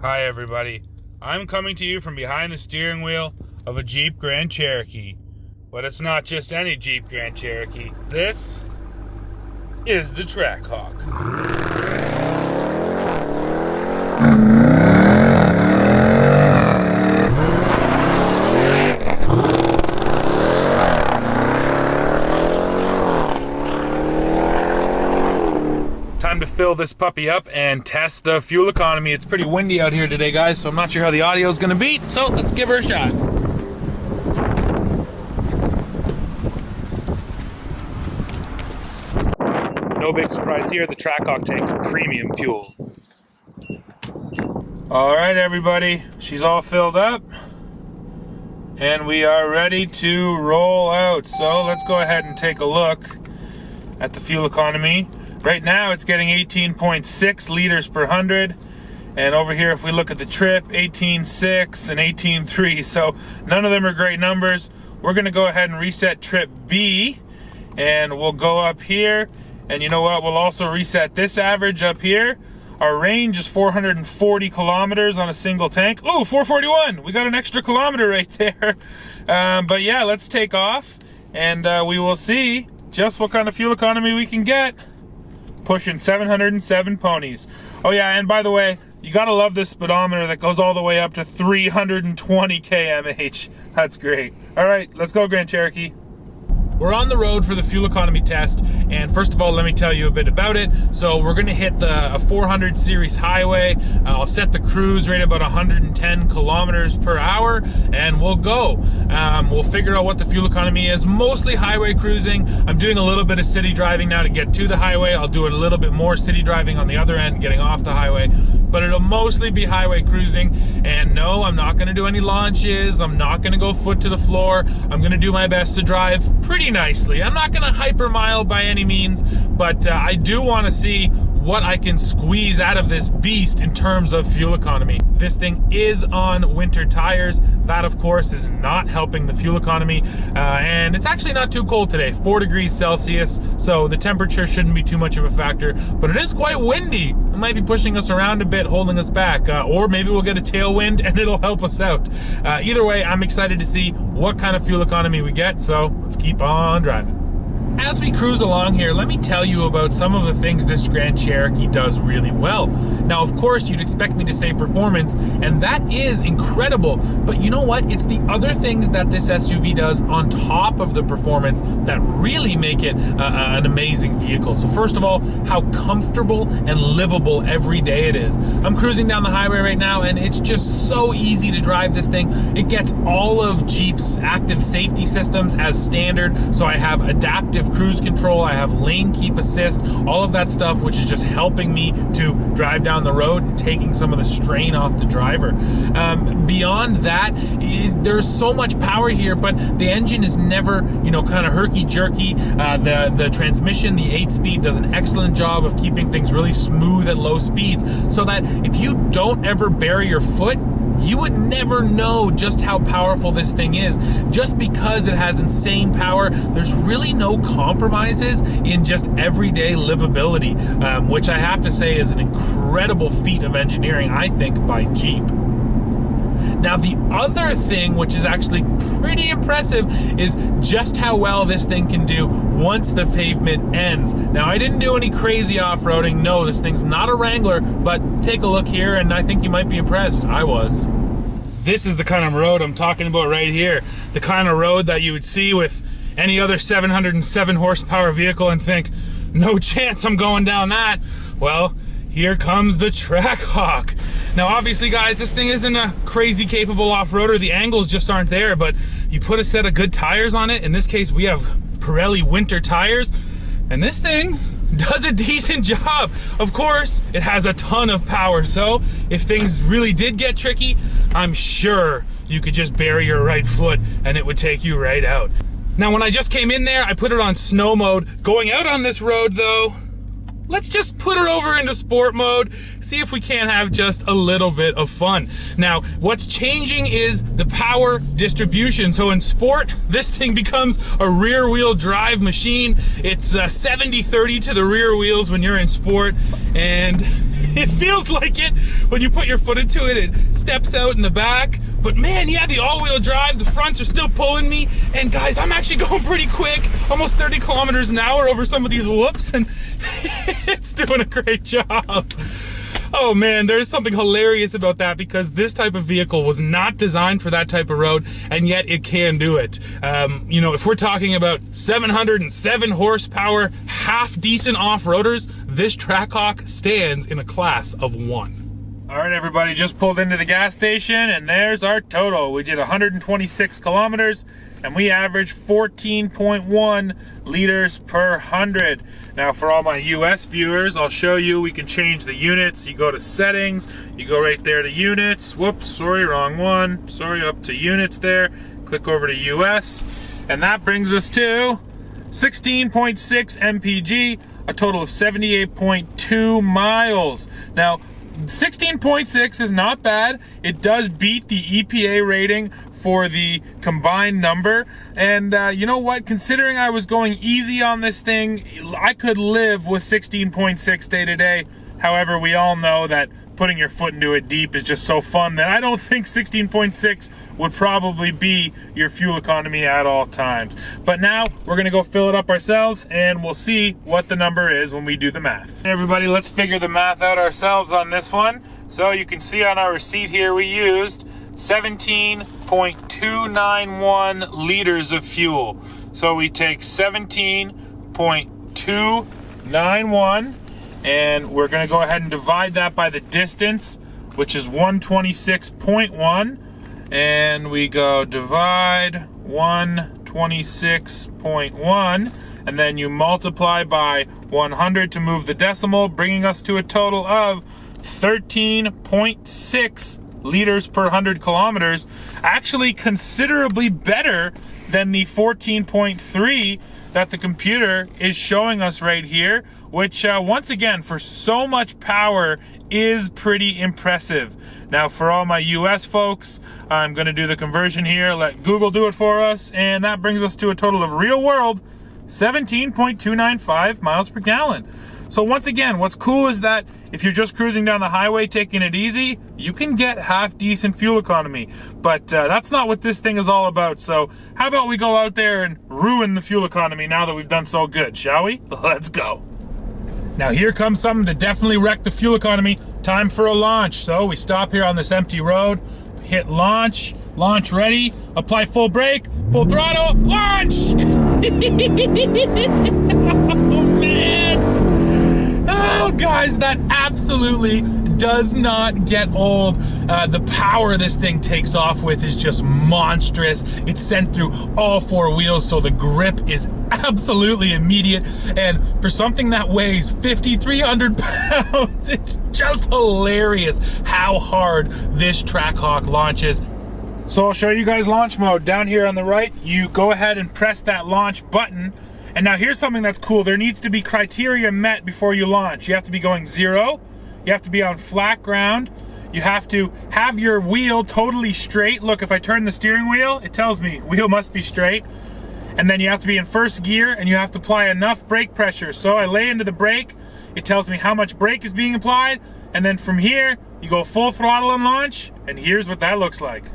Hi everybody, I'm coming to you from behind the steering wheel of a Jeep Grand Cherokee. But it's not just any Jeep Grand Cherokee. This is the Trackhawk. Time to fill this puppy up and test the fuel economy. It's pretty windy out here today, guys, so I'm not sure how the audio is going to be, so let's give her a shot. No big surprise here, the Trackhawk takes premium fuel. Alright everybody, she's all filled up and we are ready to roll out. So let's go ahead and take a look at the fuel economy. Right now it's getting 18.6 liters per 100, and over here if we look at the trip, 18.6 and 18.3, so none of them are great numbers. We're going to go ahead and reset trip B, and we'll go up here, and you know what, we'll also reset this average up here. Our range is 440 kilometers on a single tank. Ooh, 441, we got an extra kilometer right there. But yeah, let's take off, and we will see just what kind of fuel economy we can get. Pushing 707 ponies. Oh yeah, and by the way, you gotta love this speedometer that goes all the way up to 320 kmh. That's great. All right, let's go Grand Cherokee. We're on the road for the fuel economy test, and first of all, let me tell you a bit about it. So we're gonna hit a 400 series highway. I'll set the cruise rate about 110 kilometers per hour, and we'll go. We'll figure out what the fuel economy is, mostly highway cruising. I'm doing a little bit of city driving now to get to the highway. I'll do a little bit more city driving on the other end, getting off the highway, but it'll mostly be highway cruising. And no, I'm not gonna do any launches. I'm not gonna go foot to the floor. I'm gonna do my best to drive pretty nicely. I'm not gonna hypermile by any means, but I do want to see what I can squeeze out of this beast in terms of fuel economy. This thing is on winter tires. That of course is not helping the fuel economy, and it's actually not too cold today, 4 degrees Celsius, so the temperature shouldn't be too much of a factor, but it is quite windy. It might be pushing us around a bit, holding us back, or maybe we'll get a tailwind and it'll help us out. Either way, I'm excited to see what kind of fuel economy we get, so let's keep on driving. As we cruise along here, let me tell you about some of the things this Grand Cherokee does really well. Now, of course, you'd expect me to say performance, and that is incredible, but you know what? It's the other things that this SUV does on top of the performance that really make it an amazing vehicle. So first of all, how comfortable and livable every day it is. I'm cruising down the highway right now, and it's just so easy to drive this thing. It gets all of Jeep's active safety systems as standard, so I have adaptive cruise control, I have lane keep assist, all of that stuff, which is just helping me to drive down the road and taking some of the strain off the driver. Beyond that, there's so much power here, but the engine is never, you know, kind of herky-jerky. The transmission, the 8-speed, does an excellent job of keeping things really smooth at low speeds, so that if you don't ever bury your foot, you would never know just how powerful this thing is. Just because it has insane power, there's really no compromises in just everyday livability, which I have to say is an incredible feat of engineering, I think, by Jeep. Now, the other thing, which is actually pretty impressive, is just how well this thing can do once the pavement ends. Now, I didn't do any crazy off-roading. No, this thing's not a Wrangler, but take a look here, and I think you might be impressed. I was. This is the kind of road I'm talking about right here. The kind of road that you would see with any other 707 horsepower vehicle and think, no chance I'm going down that. Well, here comes the Trackhawk. Now, obviously, guys, this thing isn't a crazy capable off-roader. The angles just aren't there, but you put a set of good tires on it. In this case, we have Pirelli winter tires, and this thing does a decent job. Of course, it has a ton of power, so if things really did get tricky, I'm sure you could just bury your right foot and it would take you right out. Now, when I just came in there, I put it on snow mode. Going out on this road, though, let's just put her over into sport mode, see if we can't have just a little bit of fun. Now, what's changing is the power distribution. So in sport, this thing becomes a rear wheel drive machine. It's 70-30 to the rear wheels when you're in sport, and it feels like it when you put your foot into it. It steps out in the back. But man, yeah, the all-wheel drive, the fronts are still pulling me. And guys, I'm actually going pretty quick, almost 30 kilometers an hour over some of these whoops, and it's doing a great job. Oh man, there's something hilarious about that, because this type of vehicle was not designed for that type of road, and yet it can do it. You know, if we're talking about 707 horsepower, half decent off-roaders, this Trackhawk stands in a class of 1. All right, everybody, just pulled into the gas station, and there's our total. We did 126 kilometers, and we averaged 14.1 liters per 100. Now, for all my US viewers, I'll show you, we can change the units. You go to settings, you go right there to units. Whoops, sorry, wrong one. Sorry, up to units there. Click over to US, and that brings us to 16.6 mpg, a total of 78.2 miles. Now, 16.6 is not bad. It does beat the EPA rating for the combined number. And you know what? Considering I was going easy on this thing, I could live with 16.6 day to day. However, we all know that putting your foot into it deep is just so fun that I don't think 16.6 would probably be your fuel economy at all times. But now we're gonna go fill it up ourselves, and we'll see what the number is when we do the math. Everybody, let's figure the math out ourselves on this one. So you can see on our receipt here, we used 17.291 liters of fuel. So we take 17.291, and we're going to go ahead and divide that by the distance, which is 126.1, and we go divide 126.1, and then you multiply by 100 to move the decimal, bringing us to a total of 13.6 liters per 100 kilometers, actually considerably better than the 14.3 that the computer is showing us right here, which once again, for so much power, is pretty impressive. Now, for all my US folks, I'm going to do the conversion here, let Google do it for us, and that brings us to a total of real world 17.295 miles per gallon. So once again, what's cool is that if you're just cruising down the highway taking it easy, you can get half decent fuel economy. But that's not what this thing is all about. So how about we go out there and ruin the fuel economy now that we've done so good, shall we? Let's go. Now here comes something to definitely wreck the fuel economy. Time for a launch. So we stop here on this empty road, hit launch, launch ready, apply full brake, full throttle, launch! Oh man! Oh, guys, that absolutely does not get old. The power this thing takes off with is just monstrous. It's sent through all four wheels, so the grip is absolutely immediate. And for something that weighs 5,300 pounds, it's just hilarious how hard this Trackhawk launches. So I'll show you guys launch mode. Down here on the right, you go ahead and press that launch button. And now here's something that's cool. There needs to be criteria met before you launch. You have to be going 0. You have to be on flat ground. You have to have your wheel totally straight. Look, if I turn the steering wheel, it tells me wheel must be straight. And then you have to be in first gear, and you have to apply enough brake pressure. So I lay into the brake. It tells me how much brake is being applied. And then from here, you go full throttle and launch. And here's what that looks like.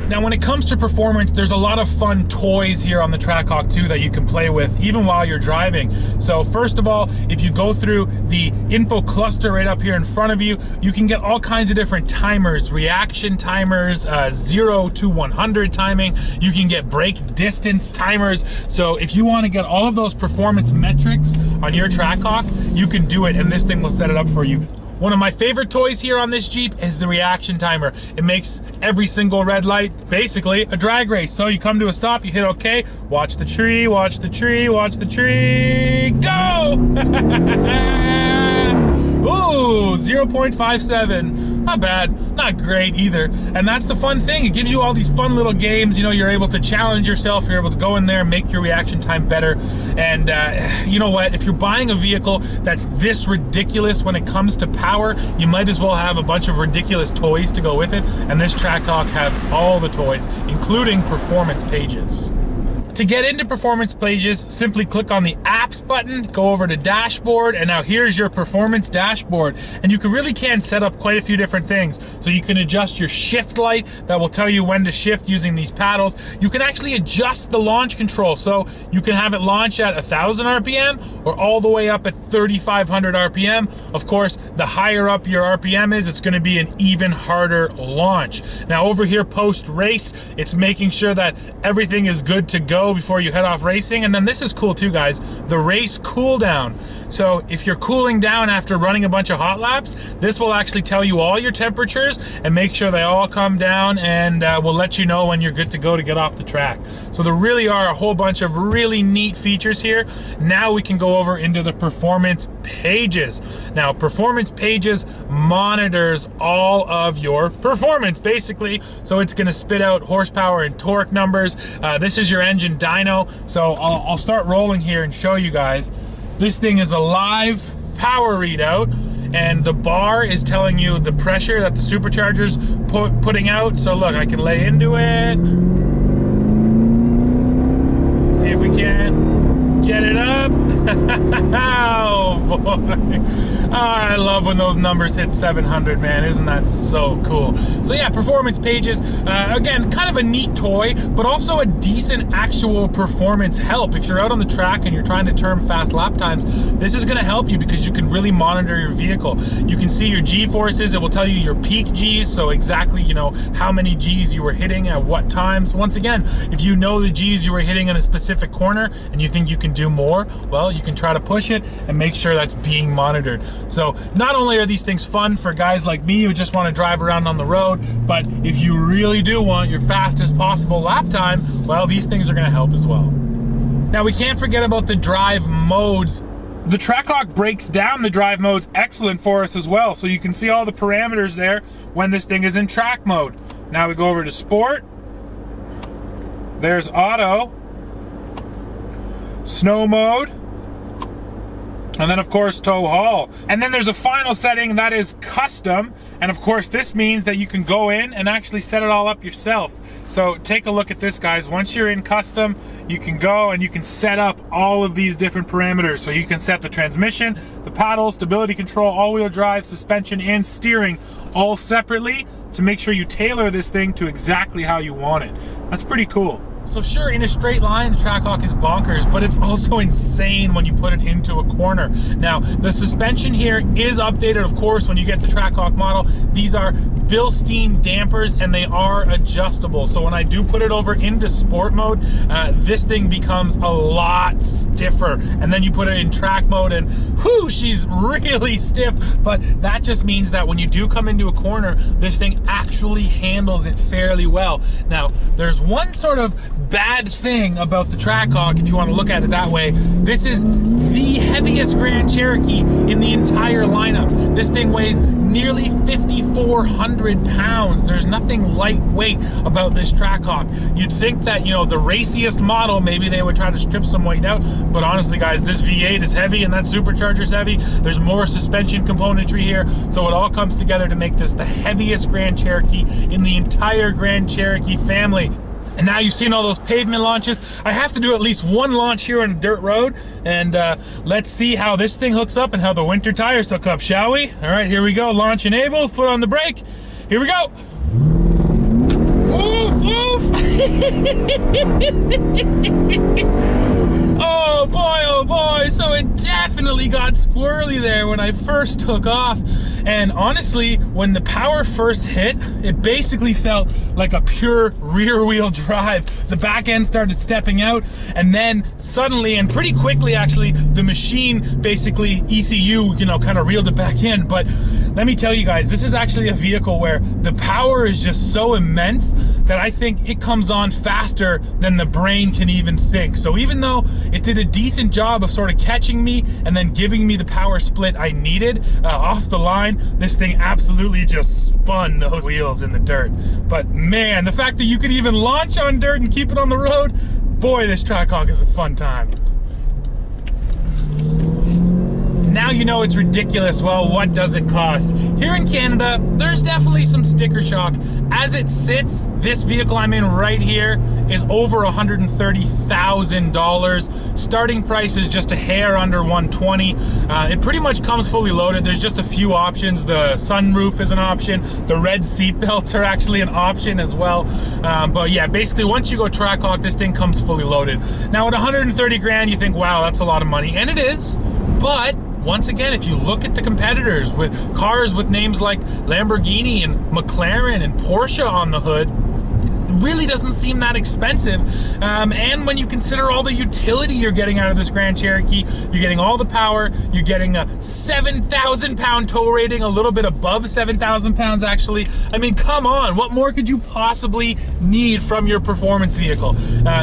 Now, when it comes to performance, there's a lot of fun toys here on the Trackhawk 2 that you can play with even while you're driving. So first of all, if you go through the info cluster right up here in front of you, you can get all kinds of different timers, reaction timers, 0 to 100 timing. You can get brake distance timers. So if you want to get all of those performance metrics on your Trackhawk, you can do it, and this thing will set it up for you. One of my favorite toys here on this Jeep is the reaction timer. It makes every single red light basically a drag race. So you come to a stop, you hit OK, watch the tree, watch the tree, watch the tree, go! Ooh, 0.57. not bad, not great either. And that's the fun thing. It gives you all these fun little games. You know, you're able to challenge yourself. You're able to go in there and make your reaction time better. And you know what? If you're buying a vehicle that's this ridiculous when it comes to power, you might as well have a bunch of ridiculous toys to go with it. And this Trackhawk has all the toys, including performance pages. To get into performance pages, simply click on the apps button, go over to dashboard, and now here's your performance dashboard. And you really can set up quite a few different things. So you can adjust your shift light that will tell you when to shift using these paddles. You can actually adjust the launch control. So you can have it launch at 1,000 RPM or all the way up at 3,500 RPM. Of course, the higher up your RPM is, it's gonna be an even harder launch. Now over here, post race, it's making sure that everything is good to go before you head off racing. And then this is cool too, guys, the race cool down. So if you're cooling down after running a bunch of hot laps, this will actually tell you all your temperatures and make sure they all come down, and will let you know when you're good to go to get off the track. So there really are a whole bunch of really neat features here. Now we can go over into the performance pages. Now performance pages monitors all of your performance basically. So it's going to spit out horsepower and torque numbers. This is your engine dyno. So I'll start rolling here and show you guys. This thing is a live power readout, and the bar is telling you the pressure that the supercharger's putting out. So look, I can lay into it. See if we can get it up. Oh boy. Oh, I love when those numbers hit 700, man. Isn't that so cool? So yeah, performance pages, again, kind of a neat toy, but also a decent actual performance help. If you're out on the track and you're trying to turn fast lap times, this is gonna help you because you can really monitor your vehicle. You can see your G-forces. It will tell you your peak Gs, so exactly, you know, how many Gs you were hitting at what times. Once again, if you know the Gs you were hitting in a specific corner and you think you can do more, well, you can try to push it and make sure that's being monitored. So not only are these things fun for guys like me who just want to drive around on the road, but if you really do want your fastest possible lap time, well, these things are going to help as well. Now we can't forget about the drive modes. The Trackhawk breaks down the drive modes excellent for us as well. So you can see all the parameters there when this thing is in track mode. Now we go over to sport. There's auto, snow mode, and then of course tow haul. And then there's a final setting that is custom. And of course this means that you can go in and actually set it all up yourself. So take a look at this, guys. Once you're in custom, you can go and you can set up all of these different parameters. So you can set the transmission, the paddle, stability control, all-wheel drive, suspension, and steering all separately to make sure you tailor this thing to exactly how you want it. That's pretty cool. So sure, in a straight line, the Trackhawk is bonkers, but it's also insane when you put it into a corner. Now, the suspension here is updated, of course, when you get the Trackhawk model. These are Bilstein dampers, and they are adjustable. So when I do put it over into sport mode, this thing becomes a lot stiffer. And then you put it in track mode, and whoo, she's really stiff. But that just means that when you do come into a corner, this thing actually handles it fairly well. Now, there's one sort of bad thing about the Trackhawk, if you want to look at it that way. This is the heaviest Grand Cherokee in the entire lineup. This thing weighs nearly 5,400 pounds. There's nothing lightweight about this Trackhawk. You'd think that, you know, the raciest model, maybe they would try to strip some weight out, but honestly, guys, this V8 is heavy and that supercharger's heavy. There's more suspension componentry here, so it all comes together to make this the heaviest Grand Cherokee in the entire Grand Cherokee family. And now you've seen all those pavement launches. I have to do at least one launch here on a dirt road, and let's see how this thing hooks up and how the winter tires hook up, shall we? All right, here we go. Launch enabled, foot on the brake. Here we go. Oof, oof. Oh boy, so it definitely got squirrely there when I first took off. And honestly, when the power first hit, it basically felt like a pure rear wheel drive. The back end started stepping out, and then suddenly, and pretty quickly actually, the machine basically, ECU, you know, kind of reeled it back in. But let me tell you guys, this is actually a vehicle where the power is just so immense that I think it comes on faster than the brain can even think. So even though it did a decent job of sort of catching me and then giving me the power split I needed off the line, this thing absolutely just spun those wheels in the dirt. But man, the fact that you could even launch on dirt and keep it on the road, boy, this Trackhawk is a fun time. Now you know it's ridiculous. Well, what does it cost? Here in Canada, there's definitely some sticker shock. As it sits, this vehicle I'm in right here is over $130,000. Starting price is just a hair under 120. It pretty much comes fully loaded. There's just a few options. The sunroof is an option. The red seat belts are actually an option as well. But yeah, basically once you go Trackhawk, this thing comes fully loaded. Now at 130 grand, you think, wow, that's a lot of money. And it is, but once again, if you look at the competitors with cars with names like Lamborghini and McLaren and Porsche on the hood, really doesn't seem that expensive. And when you consider all the utility you're getting out of this Grand Cherokee, you're getting all the power, you're getting a 7,000 pound tow rating, a little bit above 7,000 pounds actually. I mean, come on, what more could you possibly need from your performance vehicle?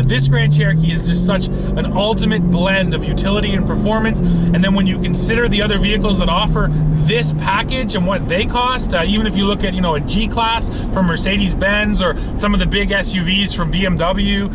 This Grand Cherokee is just such an ultimate blend of utility and performance. And then when you consider the other vehicles that offer this package and what they cost, even if you look at, you know, a G-Class from Mercedes-Benz or some of the big SUVs from BMW,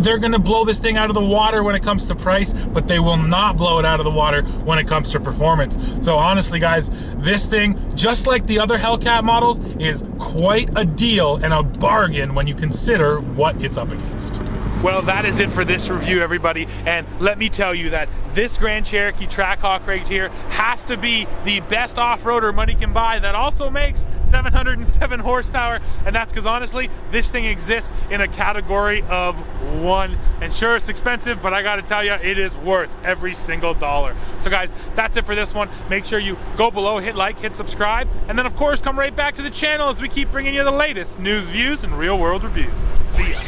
they're gonna blow this thing out of the water when it comes to price, but they will not blow it out of the water when it comes to performance. So honestly guys, this thing, just like the other Hellcat models, is quite a deal and a bargain when you consider what it's up against. Well, that is it for this review, everybody. And let me tell you that this Grand Cherokee Trackhawk right here has to be the best off-roader money can buy that also makes 707 horsepower. And that's because honestly, this thing exists in a category of one. And sure, it's expensive, but I gotta tell you, it is worth every single dollar. So guys, that's it for this one. Make sure you go below, hit like, hit subscribe, and then of course, come right back to the channel as we keep bringing you the latest news, views, and real world reviews. See ya.